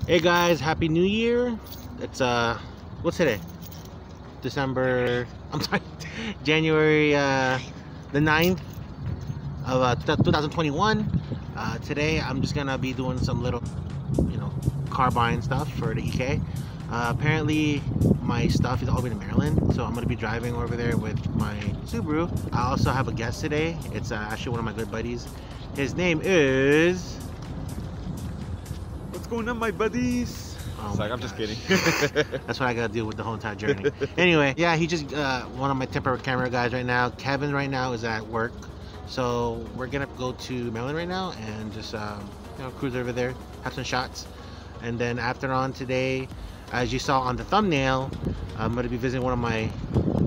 Hey guys, happy new year. It's what's today? I'm sorry, January the 9th of 2021. Today I'm just gonna be doing some little, car buying stuff for the EK. Apparently my stuff is all the way to Maryland, so I'm gonna be driving over there with my Subaru. I also have a guest today. It's actually one of my good buddies. His name is... What's going on, my buddies? Oh it's like, I'm just kidding. That's what I gotta deal with the whole entire journey. Anyway, yeah, he just one of my temporary camera guys right now. Kevin right now is at work, so we're gonna go to Maryland right now and just cruise over there, have some shots, and then after on today, as you saw on the thumbnail, I'm gonna be visiting one of my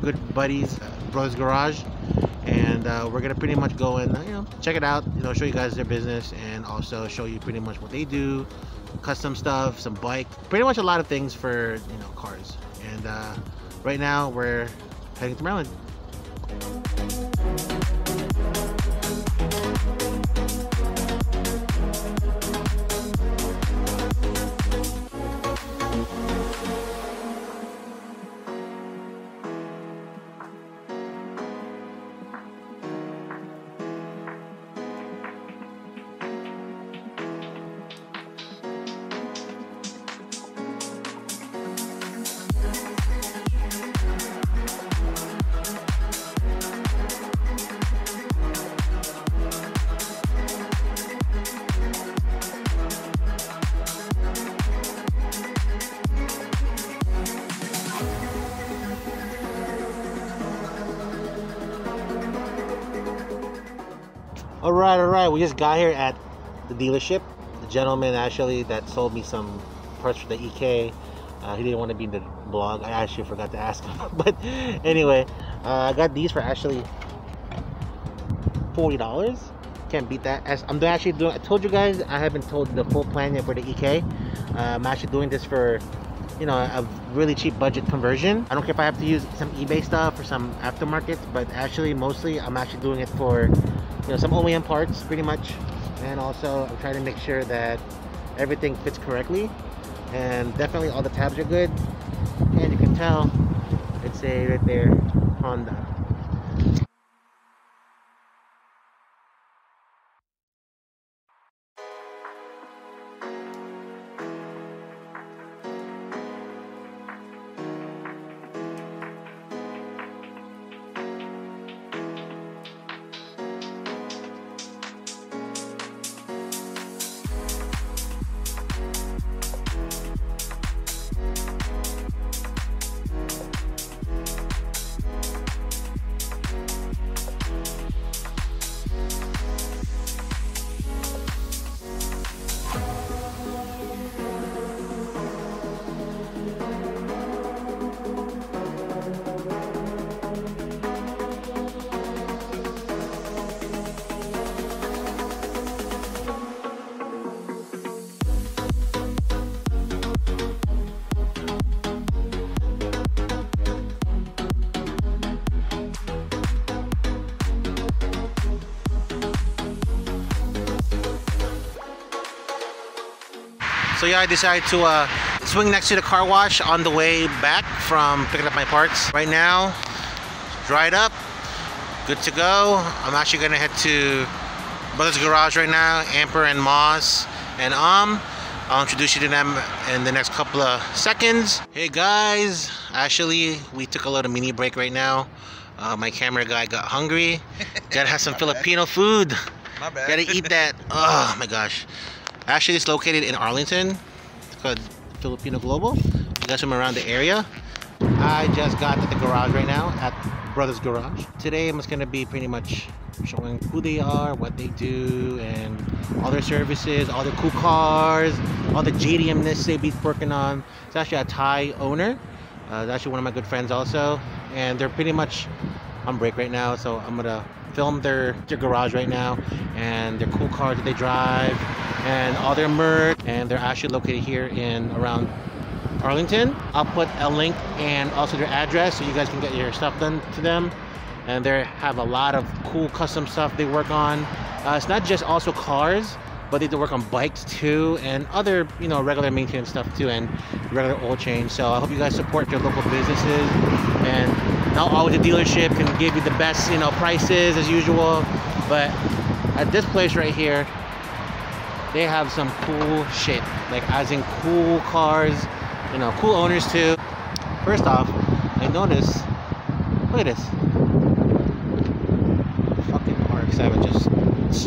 good buddies, Brothers Garage, and we're gonna pretty much go and check it out, show you guys their business, and also show you pretty much what they do, custom stuff, some bike, pretty much a lot of things for cars. And right now we're heading to Maryland. All right, we just got here at the dealership. The gentleman actually that sold me some parts for the EK, he didn't want to be in the vlog. I actually forgot to ask him. But anyway, I got these for actually $40. Can't beat that. I'm actually doing, I told you guys I haven't told the full plan yet for the EK. I'm actually doing this for a really cheap budget conversion. I don't care if I have to use some eBay stuff or some aftermarket, but actually mostly I'm actually doing it for some OEM parts pretty much, and also I'm trying to make sure that everything fits correctly, and definitely all the tabs are good, and you can tell it's a right there Honda. So yeah, I decided to swing next to the car wash on the way back from picking up my parts. Right now, dried up, good to go. I'm actually gonna head to Brothers Garage right now, Amper and Moss and I'll introduce you to them in the next couple of seconds. Hey guys, actually we took a little mini break right now. My camera guy got hungry. Gotta have some Filipino food. My bad. Gotta eat that. Oh my gosh. Actually, it's located in Arlington. It's called Filipino Global. You guys from around the area. I just got to the garage right now at Brothers Garage. Today I'm just gonna be pretty much showing who they are, what they do, and all their services, all their cool cars, all the JDM-ness they be working on. It's actually a Thai owner. It's actually one of my good friends also, and they're pretty much on break right now, so I'm gonna film their garage right now and their cool cars that they drive and all their merch, and they're actually located here in around Arlington. I'll put a link and also their address so you guys can get your stuff done to them. And they have a lot of cool custom stuff they work on. It's not just also cars. but they do work on bikes too, and other, you know, regular maintenance stuff too, and regular oil change. So I hope you guys support your local businesses, and not always a dealership can give you the best, you know, prices as usual, but at this place right here, they have some cool shit, like as in cool cars, you know, cool owners too. First off, I noticed, look at this fucking RX-7 just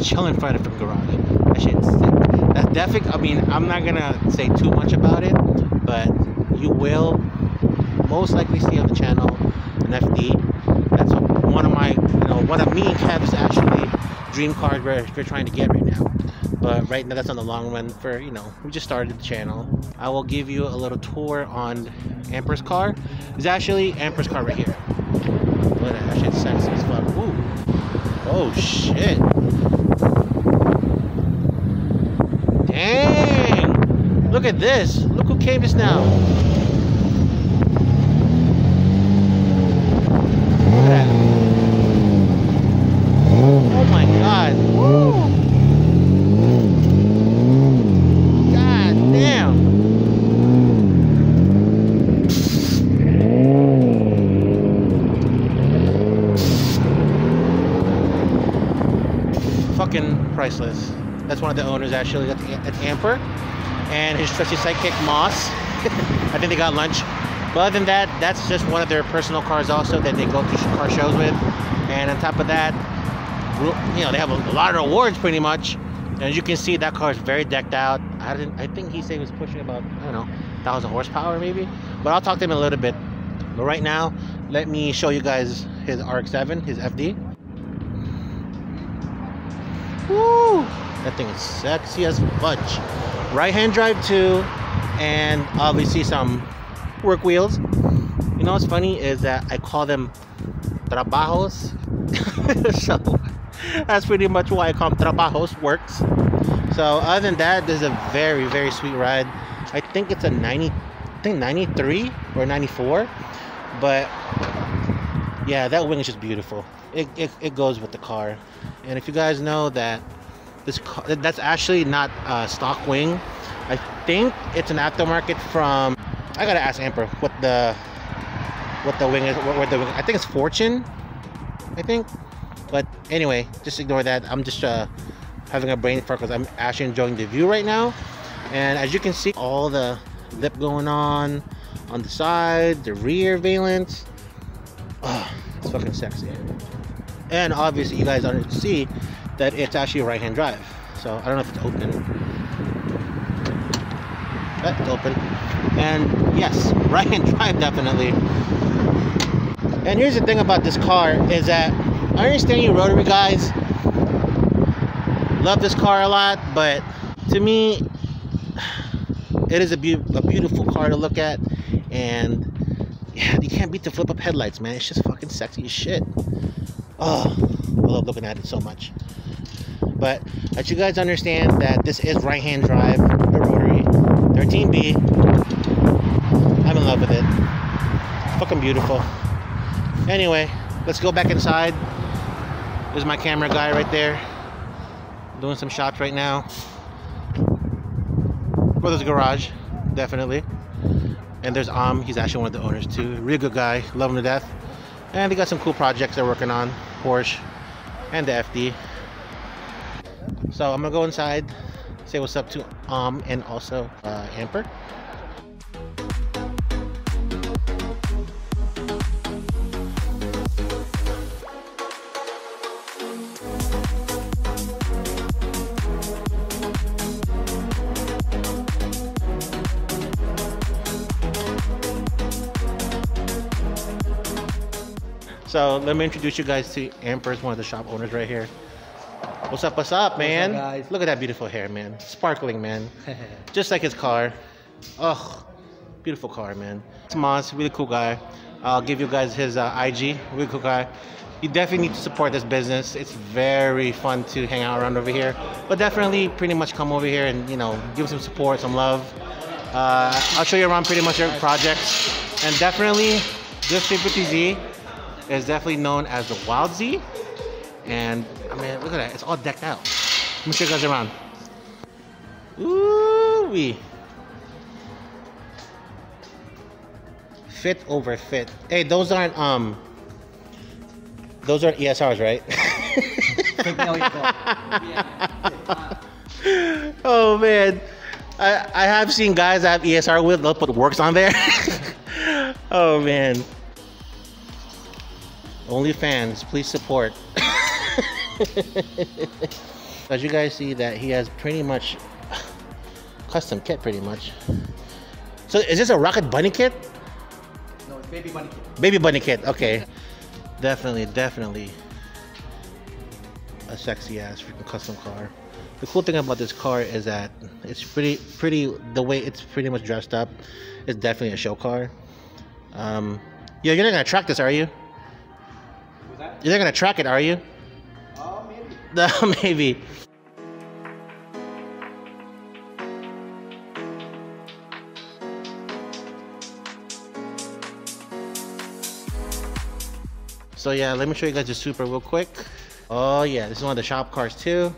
chilling in front of the garage. That shit's sick. That's definitely, I mean, I'm not gonna say too much about it, but you will most likely see on the channel an FD. That's one of my, you know, one of me and Kev's actually dream cars we're trying to get right now. But right now that's on the long run for, you know, we just started the channel. I will give you a little tour on Amper's car. There's actually Amper's car right here. Look at that, that shit's sexy as fuck. Ooh. Oh shit. Dang. Look at this. Look who came just now. Look at that. Oh my god. Woo. Fucking priceless. That's one of the owners actually at Amper, and his trusty sidekick Moss. I think they got lunch. But other than that, that's just one of their personal cars also that they go to car shows with. And on top of that, you know, they have a lot of awards pretty much. And as you can see, that car is very decked out. I think he said he was pushing about, I don't know, 1,000 horsepower maybe. But I'll talk to him in a little bit. But right now, let me show you guys his RX-7, his FD. Woo! That thing is sexy as fudge. Right-hand drive too, and obviously some work wheels. You know what's funny is that I call them trabajos. So that's pretty much why I call them trabajos, works. So other than that, this is a very, very sweet ride. I think it's a 93 or 94, but yeah, that wing is just beautiful. It goes with the car. And if you guys know that this car, that's actually not a stock wing. I think it's an aftermarket from, I gotta ask Amper what the wing is, what the wing, I think it's Fortune, I think. But anyway, just ignore that. I'm just having a brain fart because I'm actually enjoying the view right now. And as you can see, all the lip going on the side, the rear valence. Oh, it's fucking sexy. And obviously you guys see that it's actually a right-hand drive. So I don't know if it's open. That's open. And yes, right-hand drive definitely. And here's the thing about this car is that I understand you rotary guys love this car a lot, but to me it is a beautiful car to look at. And yeah, you can't beat the flip-up headlights, man. It's just fucking sexy as shit. Oh, I love looking at it so much. But as you guys understand that this is right-hand drive, the rotary 13B. I'm in love with it. Fucking beautiful. Anyway, let's go back inside. There's my camera guy right there, doing some shots right now. Brother's Garage, definitely. And there's he's actually one of the owners too. Really good guy, love him to death. And they got some cool projects they're working on, Porsche and the FD. So I'm gonna go inside, say what's up to and also Amper. So let me introduce you guys to Amper, one of the shop owners right here. What's up, man? What's up, guys? Look at that beautiful hair, man. Sparkling, man. Just like his car. Ugh, beautiful car, man. It's Moss, really cool guy. I'll give you guys his IG, really cool guy. You definitely need to support this business. It's very fun to hang out around over here. But definitely pretty much come over here and, you know, give some support, some love. I'll show you around pretty much your projects. And definitely, this 350Z is definitely known as the Wild Z. And I mean, look at that, it's all decked out. Let me show you guys around. Ooh wee. Fit over fit. Hey, those aren't ESRs, right? Oh man, I have seen guys that have ESR with, they'll put works on there. Oh man. OnlyFans, please support. As you guys see that he has pretty much custom kit pretty much. So is this a Rocket Bunny kit? No, it's Baby Bunny kit. Baby Bunny kit, okay. Definitely a sexy ass freaking custom car. The cool thing about this car is that it's pretty the way it's pretty much dressed up. It's definitely a show car. Yeah, you're not gonna track this, are you? Was that? You're not gonna track it, are you? Oh, maybe. No, maybe. So yeah, let me show you guys the Supra real quick. Oh yeah, this is one of the shop cars too.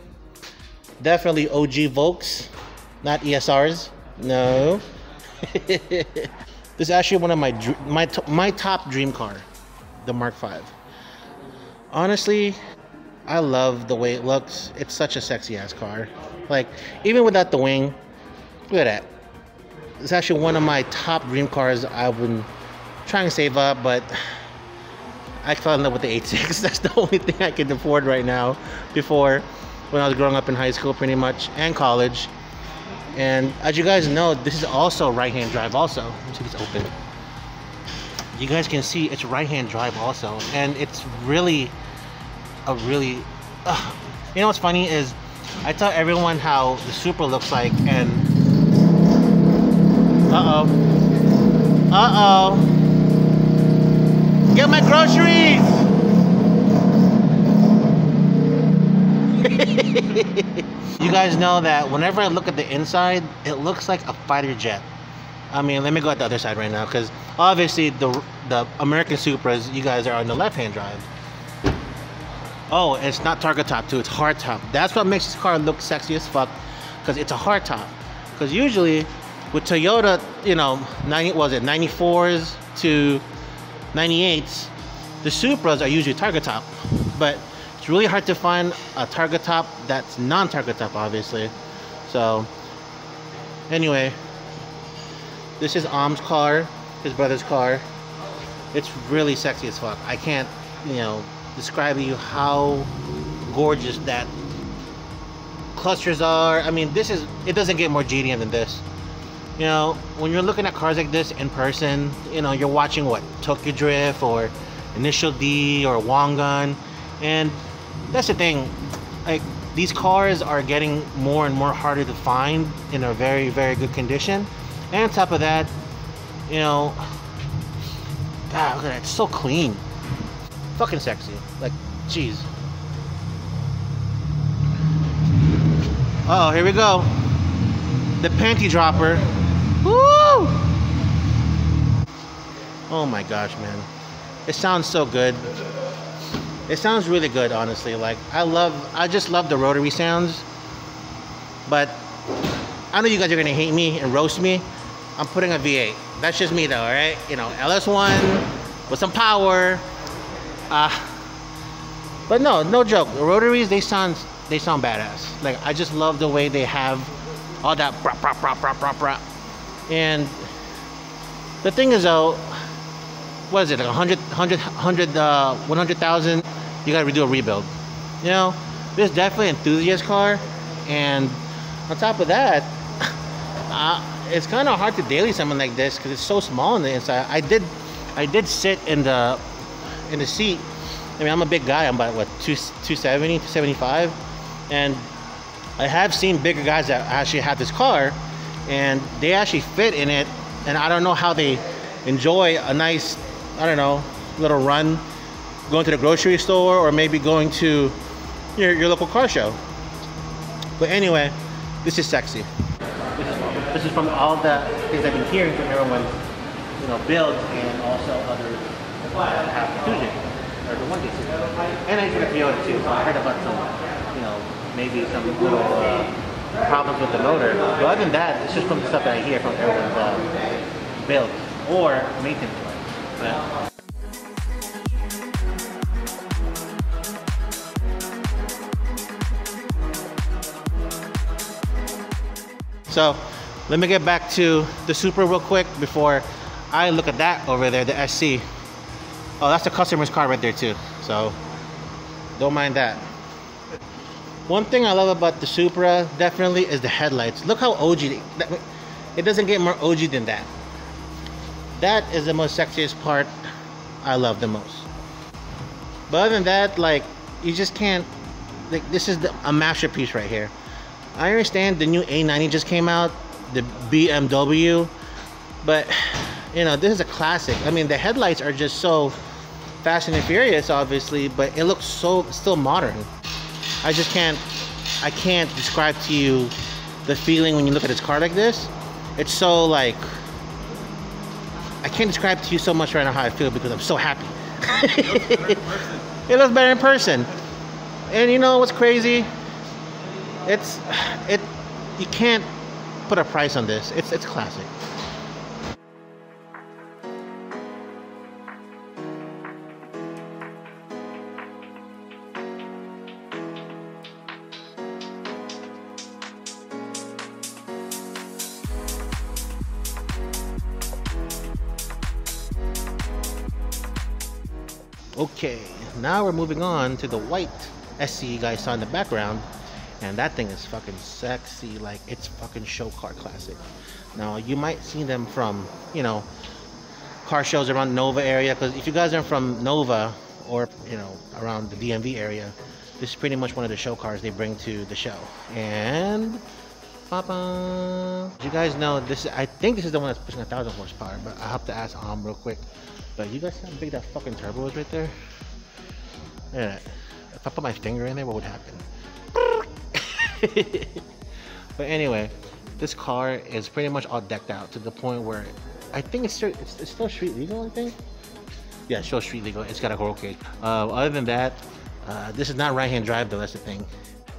Definitely OG Volks, not ESRs. No. This is actually one of my top dream car, the Mark V. Honestly, I love the way it looks. It's such a sexy ass car. Like, even without the wing, look at that. It's actually one of my top dream cars. I've been trying to save up, but I fell in love with the 8.6. That's the only thing I can afford right now. Before, when I was growing up in high school pretty much, and college. And as you guys know, this is also right-hand drive also. Let me see if it's open. You guys can see it's right-hand drive also. And it's really, you know what's funny is, I tell everyone how the Supra looks like, and get my groceries! You guys know that whenever I look at the inside, it looks like a fighter jet. I mean, let me go at the other side right now, because obviously the American Supras, you guys are on the left-hand drive. Oh, it's not target top too, it's hard top. That's what makes this car look sexy as fuck, because it's a hard top. Because usually with Toyota, you know, 94s to 98s, the Supras are usually target top, but it's really hard to find a target top that's non-target top, obviously. So anyway, this is Am's car, his brother's car. It's really sexy as fuck. I can't, you know, describe to you how gorgeous that clusters are. I mean, it doesn't get more GDM than this. You know, when you're looking at cars like this in person, you know, you're watching what, Tokyo Drift or Initial D or Wangan, and that's the thing, like, these cars are getting more and more harder to find in a very, very good condition. And on top of that, you know, God, look at that, it's so clean. Fucking sexy. Like, jeez. Uh oh, here we go. The panty dropper. Woo! Oh my gosh, man. It sounds so good. It sounds really good, honestly. Like, I just love the rotary sounds. But I know you guys are gonna hate me and roast me. I'm putting a V8. That's just me though, alright? You know, LS1 with some power. But no joke. The rotaries, they sound badass. Like, I just love the way they have all that brap, brap, brap, brap, brap, brap. And the thing is though, what is it, like 100,000, you gotta redo a rebuild. You know, this is definitely an enthusiast car, and on top of that, it's kind of hard to daily something like this because it's so small on the inside. I did sit in the seat. I mean, I'm a big guy. I'm about what, 270, 275, and I have seen bigger guys that actually have this car, and they actually fit in it. And I don't know how they enjoy a nice, I don't know, little run, going to the grocery store or maybe going to your local car show. But anyway, this is sexy. This is from all the things I've been hearing from everyone, you know, builds and also others that have the 2J or the 1J. And I heard a Toyota too. So I heard about some, you know, maybe some little problems with the motor. But other than that, it's just from the stuff that I hear from everyone's build or maintenance. But, so let me get back to the Supra real quick before I look at that over there, the SC. Oh, that's the customer's car right there too. So don't mind that. One thing I love about the Supra definitely is the headlights. Look how OG, it doesn't get more OG than that. That is the most sexiest part I love the most. But other than that, like, you just can't, like, this is a masterpiece right here. I understand the new A90 just came out, the BMW, but you know, this is a classic. I mean, the headlights are just so Fast and Furious, obviously, but it looks so still modern. I can't describe to you the feeling when you look at this car like this. It's so like, I can't describe to you so much right now how I feel because I'm so happy. It looks better in person. And you know what's crazy? You can't put a price on this. It's classic. Okay, now we're moving on to the white SC you guys saw in the background, and that thing is fucking sexy. Like, it's fucking show car classic. Now you might see them from, you know, car shows around Nova area, because if you guys are from Nova or, you know, around the DMV area, this is pretty much one of the show cars they bring to the show. And you guys know this, I think this is the one that's pushing 1,000 horsepower, but I have to ask real quick. But you guys see how big that fucking turbo is right there? Look at that. If I put my finger in there, what would happen? But anyway, this car is pretty much all decked out to the point where I think it's still street legal, I think? Yeah, it's still street legal. It's got a roll cage. Other than that, this is not right-hand drive though, that's the thing.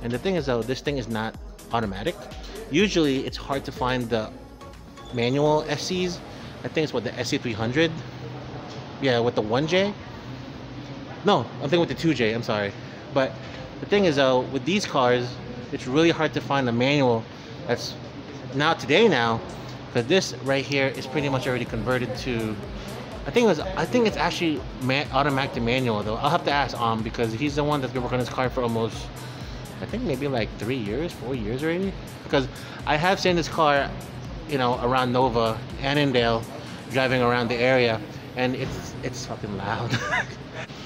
And the thing is though, this thing is not automatic. Usually it's hard to find the manual SCs. I think it's what, the SC300? Yeah, with the 1J? No, I'm thinking with the 2J, I'm sorry. But the thing is though, with these cars, it's really hard to find a manual that's today now, because this right here is pretty much already converted to, I think it's actually automatic to manual though. I'll have to ask because he's the one that's been working on this car for almost, I think maybe like 3 years, 4 years already. Because I have seen this car, you know, around Nova, Annandale, driving around the area. And it's fucking loud.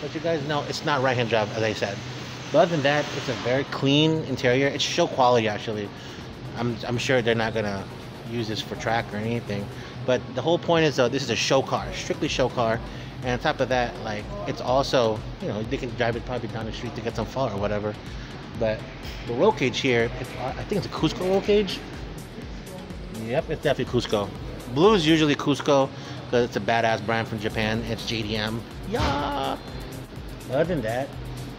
But you guys know it's not right-hand drive, as I said. But other than that, it's a very clean interior. It's show quality, actually. I'm sure they're not gonna use this for track or anything. But the whole point is, though, this is a show car, strictly show car. And on top of that, like, it's also, you know, they can drive it probably down the street to get some fun or whatever. But the roll cage here, I think it's a Cusco roll cage. Yep, it's definitely Cusco. Blue is usually Cusco, because it's a badass brand from Japan. It's JDM. Yeah. Other than that,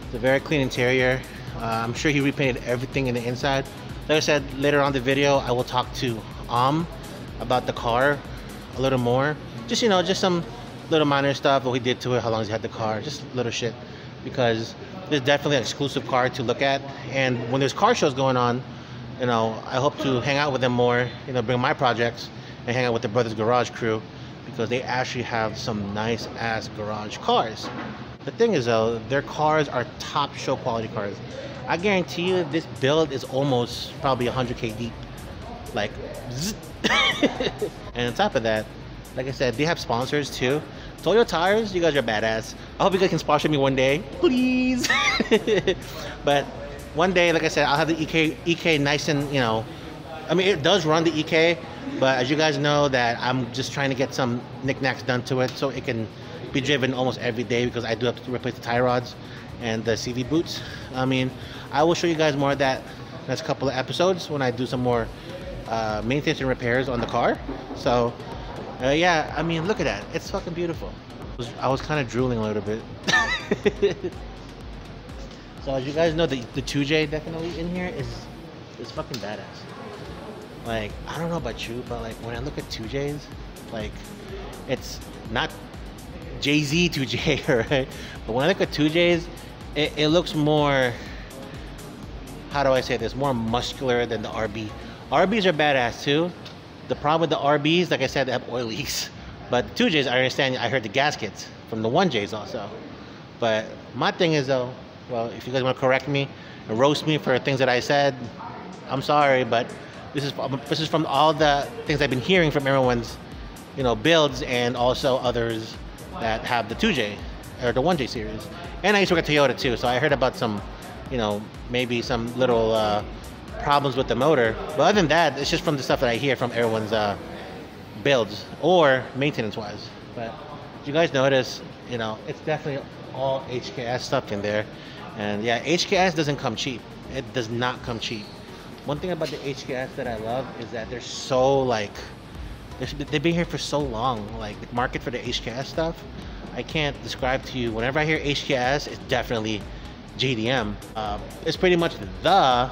it's a very clean interior. I'm sure he repainted everything in the inside. Like I said, later on in the video, I will talk to about the car a little more. Just, you know, just some little minor stuff, what he did to it, how long he's had the car, just little shit. Because it's definitely an exclusive car to look at. And when there's car shows going on, you know, I hope to hang out with them more, you know, bring my projects and hang out with the Brothers Garage crew, because they actually have some nice ass garage cars. The thing is though, their cars are top show quality cars. I guarantee you this build is almost probably 100K deep. Like, and on top of that, like I said, they have sponsors too. Toyo Tires, you guys are badass. I hope you guys can sponsor me one day, please. But one day, like I said, I'll have the EK nice and, you know, I mean, it does run the EK, but as you guys know that I'm just trying to get some knickknacks done to it so it can be driven almost every day, because I do have to replace the tie rods and the CV boots. I mean, I will show you guys more of that next couple of episodes when I do some more maintenance and repairs on the car. So yeah, I mean, look at that. It's fucking beautiful. I was kind of drooling a little bit. So as you guys know, the 2J definitely in here is fucking badass. Like, I don't know about you, but like when I look at 2Js, like it's not Jay-Z 2J, right? But when I look at 2Js, it looks more, how do I say this, more muscular than the RB. RBs are badass too. The problem with the RBs, like I said, they have oil leaks. But 2Js, I understand, I heard the gaskets from the 1Js also. But my thing is though, well, if you guys want to correct me and roast me for things that I said, I'm sorry, but this is from all the things I've been hearing from everyone's, you know, builds and also others that have the 2J or the 1J series. And I used to work at Toyota too, so I heard about some, you know, maybe some little problems with the motor. But other than that, it's just from the stuff that I hear from everyone's builds or maintenance-wise. But you guys notice, you know, it's definitely all HKS stuff in there. And yeah, HKS doesn't come cheap. It does not come cheap. One thing about the HKS that I love is that they're so like, they've been here for so long. Like the market for the HKS stuff, I can't describe to you. Whenever I hear HKS, it's definitely JDM. It's pretty much the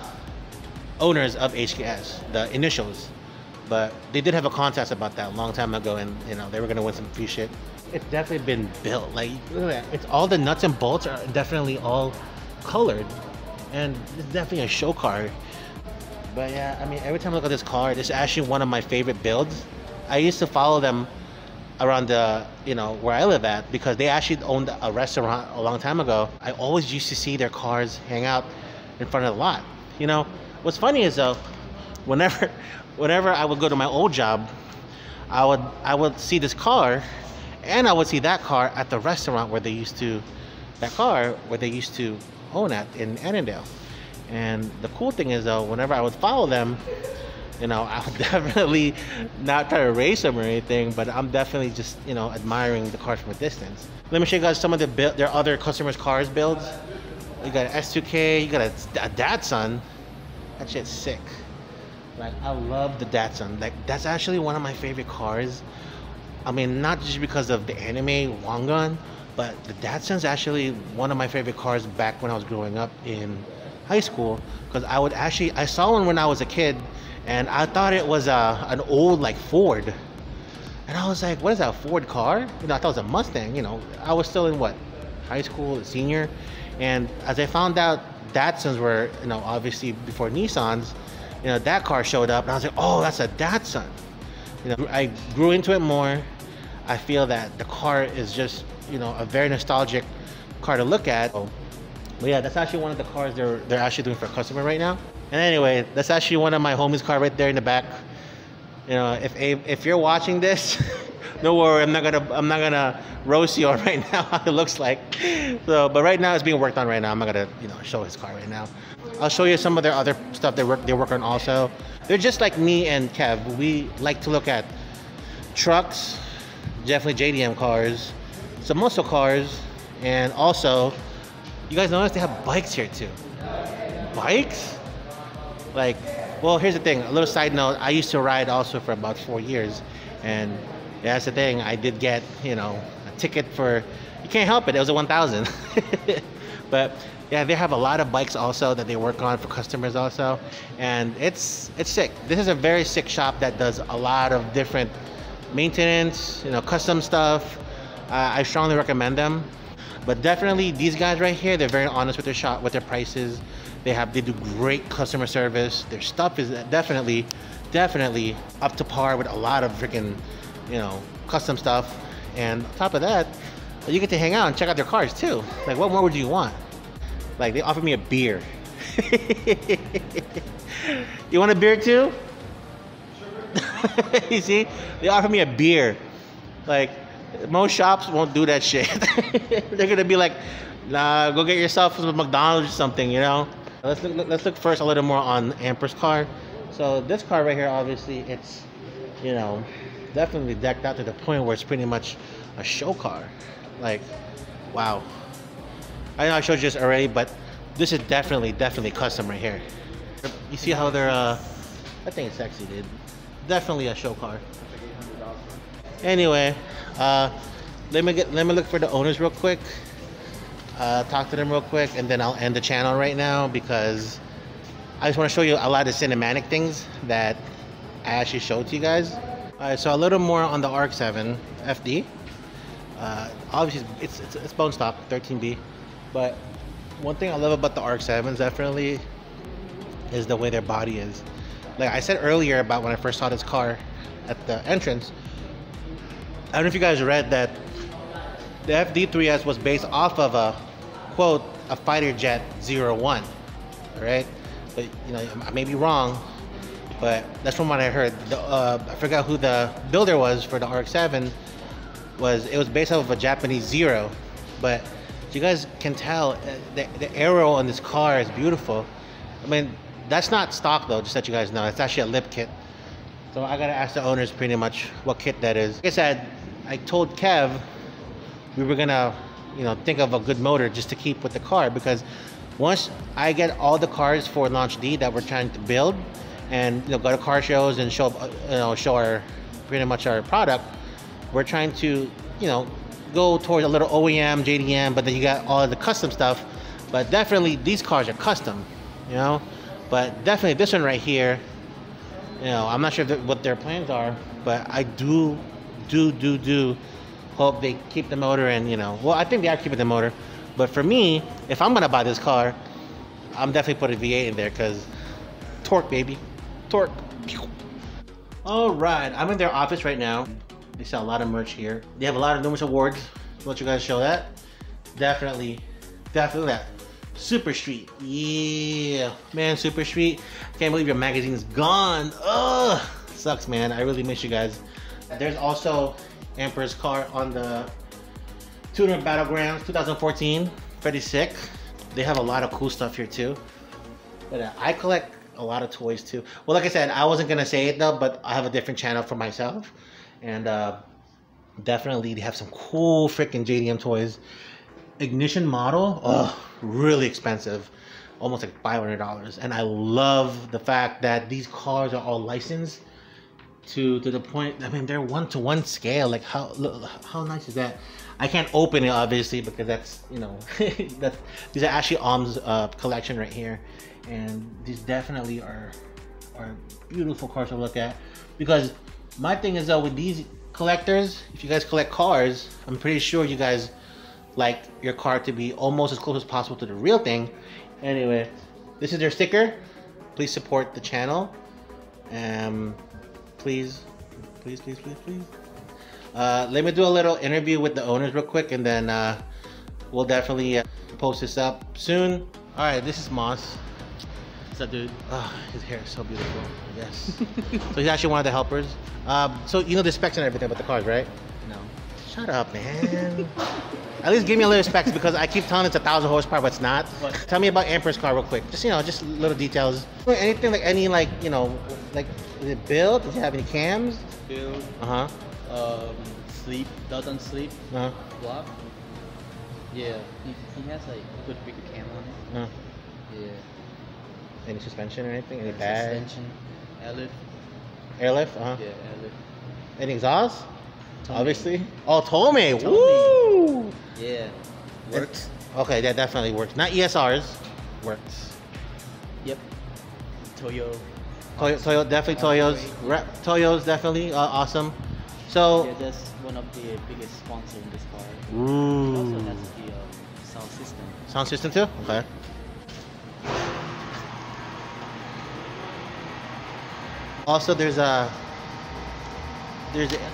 owners of HKS, the initials. But they did have a contest about that a long time ago, and you know they were gonna win some free shit. It's definitely been built. Like look at that. It's all the nuts and bolts are definitely all colored, and it's definitely a show car. But yeah, I mean, every time I look at this car, this is actually one of my favorite builds. I used to follow them around the, you know, where I live at because they actually owned a restaurant a long time ago. I always used to see their cars hang out in front of the lot. You know, what's funny is though, whenever I would go to my old job, I would see this car, and I would see that car at the restaurant where they used to, own at in Annandale. And the cool thing is though, whenever I would follow them, you know, I would definitely not try to race them or anything, but I'm definitely just, you know, admiring the cars from a distance. Let me show you guys some of their other customers' cars builds. You got an S2K, you got a Datsun. That shit's sick. Like, I love the Datsun. Like, that's actually one of my favorite cars. I mean, not just because of the anime Wangan, but the Datsun's actually one of my favorite cars back when I was growing up in high school, because I saw one when I was a kid, and I thought it was an old like Ford, and I was like, what is that, Ford car? You know, I thought it was a Mustang. You know, I was still in what, high school, senior, and as I found out Datsuns were, you know, obviously before Nissans, you know, that car showed up, and I was like, oh, that's a Datsun. You know, I grew into it more. I feel that the car is just, you know, a very nostalgic car to look at. But yeah, that's actually one of the cars they're actually doing for a customer right now. And anyway, that's actually one of my homie's car right there in the back. You know, if you're watching this, don't worry, I'm not gonna roast you on right now how it looks like. So, but right now it's being worked on right now. I'm not gonna, you know, show his car right now. I'll show you some of their other stuff they work on also. They're just like me and Kev. We like to look at trucks, definitely JDM cars, some muscle cars, and also, you guys notice they have bikes here too. Bikes? Like, well, here's the thing. A little side note. I used to ride also for about 4 years, and yeah, that's the thing. I did get, you know, a ticket for. You can't help it. It was a 1,000. But yeah, they have a lot of bikes also that they work on for customers also, and it's sick. This is a very sick shop that does a lot of different maintenance, you know, custom stuff. I strongly recommend them. But definitely these guys right here, they're very honest with their shop, with their prices. They do great customer service. Their stuff is definitely up to par with a lot of freaking, you know, custom stuff. And on top of that, you get to hang out and check out their cars too. Like, what more would you want? Like, they offered me a beer. You want a beer too? You see, they offered me a beer. Like, most shops won't do that shit. They're gonna be like, nah, go get yourself some McDonald's or something, you know. Let's look first a little more on Amper's car. So this car right here, obviously, it's, you know, definitely decked out to the point where it's pretty much a show car. Like, wow. I know I showed you this already, but this is definitely custom right here. You see how they're that thing is sexy, dude. Definitely a show car. Anyway, let me look for the owners real quick. Talk to them real quick, and then I'll end the channel right now because I just want to show you a lot of cinematic things that I actually showed to you guys. Alright, so a little more on the RX-7 FD. Obviously, it's bone stock, 13B. But one thing I love about the RX-7s definitely is the way their body is. Like I said earlier about when I first saw this car at the entrance, I don't know if you guys read that the FD3S was based off of a, quote, a fighter jet 01, right? But, you know, I may be wrong, but that's from what I heard. I forgot who the builder was for the RX-7. It was based off of a Japanese Zero, but you guys can tell the aero on this car is beautiful. I mean, that's not stock though, just that you guys know. It's actually a lip kit. So I gotta ask the owners pretty much what kit that is. Like I said, I told Kev we were gonna, you know, think of a good motor just to keep with the car, because once I get all the cars for Launch D that we're trying to build, and you know, go to car shows and show our pretty much our product, we're trying to, you know, go towards a little OEM, JDM, but then you got all of the custom stuff. But definitely these cars are custom, you know. But definitely this one right here, you know, I'm not sure what their plans are, but I do hope they keep the motor, and you know, well, I think they are keeping the motor. But for me, if I'm gonna buy this car, I'm definitely putting V8 in there, because torque, baby, torque. All right, I'm in their office right now. They sell a lot of merch here. They have a lot of numerous awards. I'll let you guys show that. Definitely that. Super Street, yeah, man, Super Street. Can't believe your magazine is gone. Ugh, sucks, man. I really miss you guys. There's also Emperor's car on the Tuner Battlegrounds 2014, pretty sick. They have a lot of cool stuff here too. But I collect a lot of toys too. Well, like I said, I wasn't gonna say it though, but I have a different channel for myself, and definitely they have some cool freaking JDM toys. Ignition model, oh, really expensive, almost like $500. And I love the fact that these cars are all licensed to the point. I mean, they're 1-to-1 scale. Like how nice is that? I can't open it obviously because that's, you know, these are actually Om's collection right here, and these definitely are beautiful cars to look at. Because my thing is though, with these collectors, if you guys collect cars, I'm pretty sure you guys like your car to be almost as close as possible to the real thing. Anyway, this is their sticker. Please support the channel. Please. Let me do a little interview with the owners real quick, and then we'll definitely post this up soon. All right, this is Moss. What's up, dude? Oh, his hair is so beautiful. Yes. So he's actually one of the helpers. So you know the specs and everything about the cars, right? No. Shut up, man. At least give me a little specs, because I keep telling it's 1,000 horsepower, but it's not. What? Tell me about Emperor's car real quick. Just, you know, just little details. Anything like any, like, you know, like, is it built? Does it have any cams? Build. Sleep. Doesn't sleep. Block. Yeah. He has like good bigger cam on it. Yeah. Any suspension or anything? Any bad? Suspension. Airlift. Airlift? Yeah, airlift. Any exhaust? Tome. Obviously. Oh, Tome. Tome. Woo! Yeah. Works. Okay, that definitely works. Not ESRs. Works. Yep. Toyo. Toyo, definitely Toyo's. Toyo's definitely awesome. So. Yeah, that's one of the biggest sponsors in this car. Ooh. It also has the sound system. Sound system too? Okay. Also, there's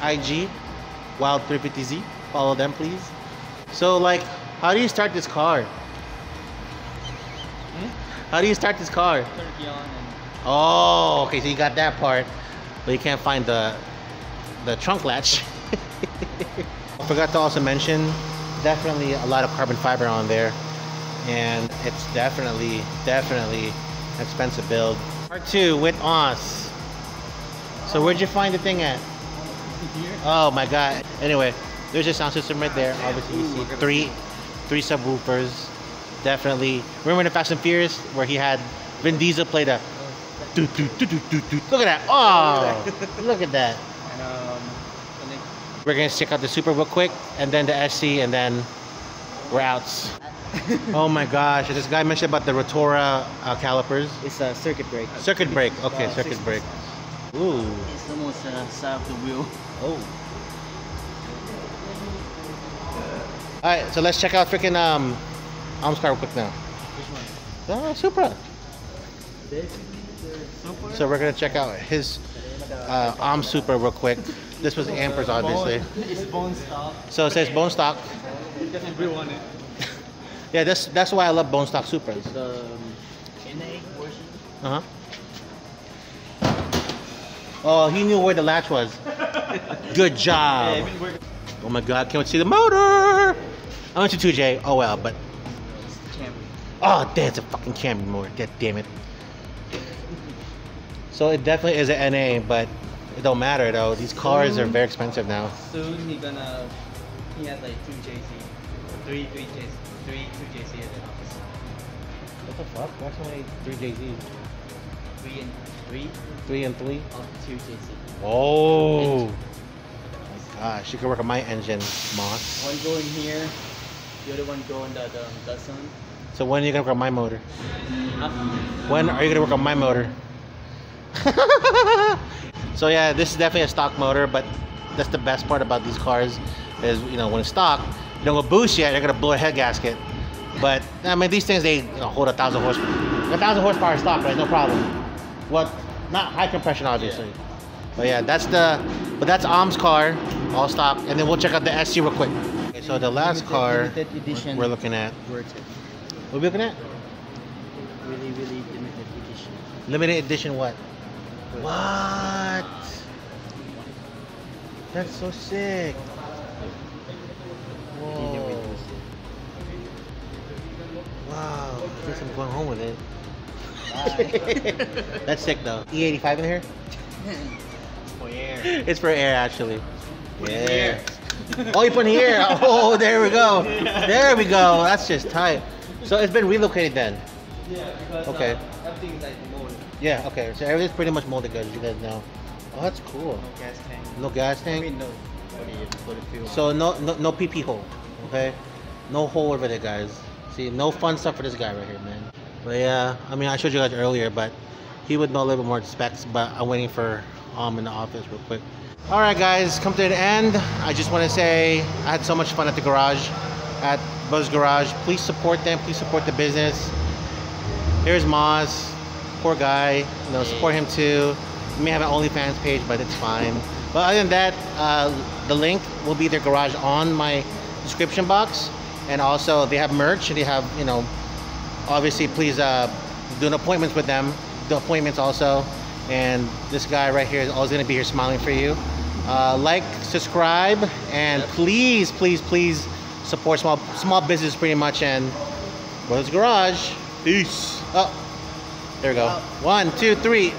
IG Wild 350Z. Follow them, please. So, like, how do you start this car? How do you start this car? Turn it on and Oh, okay. So you got that part, but you can't find the trunk latch. I forgot to also mention, definitely a lot of carbon fiber on there, and it's definitely expensive build. Part 2 with Oz. So where'd you find the thing at? here. Oh my god. Anyway, there's a sound system right there. Obviously you see three subwoofers. Definitely. Remember in the Fast and Furious where he had Vin Diesel play the look at that. Oh, look at that. And We're gonna check out the Super real quick, and then the SC, and then we're out. Oh my gosh, this guy mentioned about the Rotora calipers. it's a circuit brake. Circuit brake, okay, circuit brake. Ooh. It's almost side of the wheel. Oh. Alright, so let's check out freaking Arms car real quick now. Which one? Oh, Supra. This? Super? So we're gonna check out his Supra real quick. This was Ampers, obviously. It's bone stock. So it says bone stock. Because everyone it. Yeah, that's why I love bone stock Supras. The NA version. Uh huh. Oh, he knew where the latch was. Good job. Yeah, Oh my God, can't wait to see the motor. I went to 2J. Oh well, but it's the Camry. oh, damn, it's a fucking Camry motor. God damn it. So it definitely is an NA, but it don't matter though. These cars are very expensive now. Soon he has like 2 JC, 3 JC, 2 JC at the office. What the fuck? What's only 3 JZs? 3 and 3 3 and 3? of 2 JC. Oh. Gosh, you can work on my engine, Moss. One go in here, the other one go in the sun. So when are you gonna work on my motor? Huh? When are you gonna work on my motor? So yeah, this is definitely a stock motor, but that's the best part about these cars is, you know, when it's stock, you don't go boost yet, you're gonna blow a head gasket. But I mean, these things, they hold 1,000 horsepower. 1,000 horsepower stock, right? No problem. What? Not high compression, obviously. Yeah. But yeah, that's Om's car, all stock, and then we'll check out the SC real quick. Okay, so the last car we're looking at. What are we looking at? Really limited edition. Limited edition what? What? That's so sick. Whoa. Wow. I guess I'm going home with it. That's sick though. E85 in here? It's for air. It's for air actually. Put it here. Oh, you put it here. Oh, there we go. There we go. That's just tight. So it's been relocated then? Yeah, because okay. Everything's like molded. Yeah, okay. So everything's pretty much molded, guys, you guys know. Oh, that's cool. No gas tank. No gas tank? I mean, no. For the fuel. So no PP hole, okay? No hole over there, guys. See, no fun stuff for this guy right here, man. But yeah, I mean, I showed you guys earlier, but he would know a little bit more specs, but I'm waiting for in the office real quick. All right, guys, come to the end. I just want to say I had so much fun at the garage, at Buzz Garage. Please support them. Please support the business. Here's Moz, poor guy. You know, support him too. You may have an OnlyFans page, but it's fine. But other than that, the link will be their garage on my description box. And also, they have merch. They have, you know, obviously, please do an appointments with them. The appointments also. And this guy right here is always going to be here smiling for you. Like, subscribe, and please support small business pretty much. And Brothers Garage. Peace. Oh, there we go. 1, 2, 3.